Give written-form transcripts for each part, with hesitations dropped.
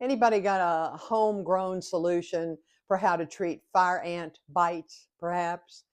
Anybody got a homegrown solution for how to treat fire ant bites, perhaps?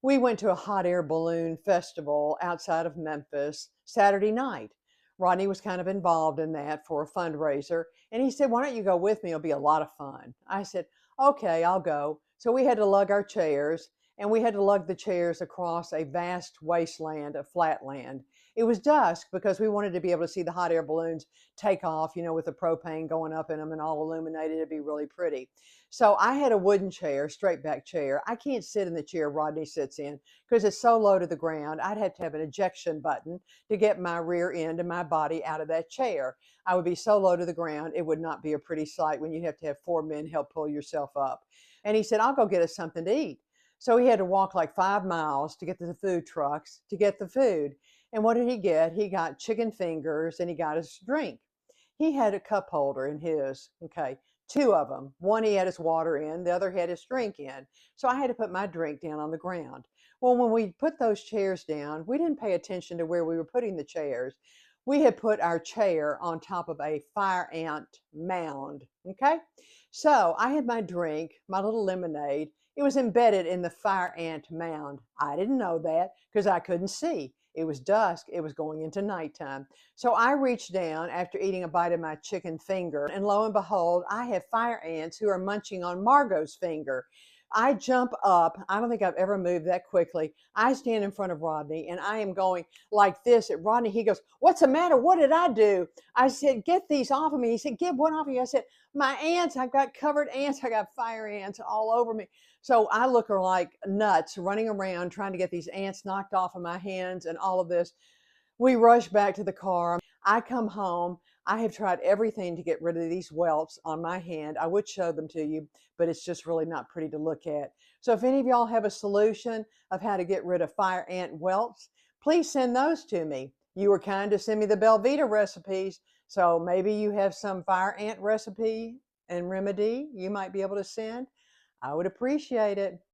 We went to a hot air balloon festival outside of Memphis Saturday night. Rodney was kind of involved in that for a fundraiser. And he said, "Why don't you go with me? It'll be a lot of fun." I said, "Okay, I'll go." So we had to lug our chairs, and we had to lug the chairs across a vast wasteland of flat land. It was dusk because we wanted to be able to see the hot air balloons take off, with the propane going up in them and all illuminated. It'd be really pretty. So I had a wooden chair, straight back chair. I can't sit in the chair Rodney sits in because it's so low to the ground. I'd have to have an ejection button to get my rear end and my body out of that chair. I would be so low to the ground, it would not be a pretty sight when you have to have four men help pull yourself up. And he said, "I'll go get us something to eat." So he had to walk like 5 miles to get to the food trucks to get the food. And what did he get? He got chicken fingers and he got his drink. He had a cup holder in his, okay, two of them. One he had his water in, the other had his drink in. So I had to put my drink down on the ground. Well, when we put those chairs down, we didn't pay attention to where we were putting the chairs. We had put our chair on top of a fire ant mound. Okay. So I had my drink, my little lemonade. It was embedded in the fire ant mound. I didn't know that because I couldn't see. It was dusk. It was going into nighttime. So I reached down after eating a bite of my chicken finger, and lo and behold, I have fire ants who are munching on Margot's finger. I jump up. I don't think I've ever moved that quickly. I stand in front of Rodney and I am going like this at Rodney. He goes, "What's the matter? What did I do?" I said, "Get these off of me." He said, "Get what off of you?" I said, "My ants. I've got covered ants. I got fire ants all over me." So I look her like nuts running around trying to get these ants knocked off of my hands and all of this. We rush back to the car. I come home. I have tried everything to get rid of these welts on my hand. I would show them to you, but it's just really not pretty to look at. So if any of y'all have a solution of how to get rid of fire ant welts, please send those to me. You were kind to send me the Belvita recipes, so maybe you have some fire ant recipe and remedy you might be able to send. I would appreciate it.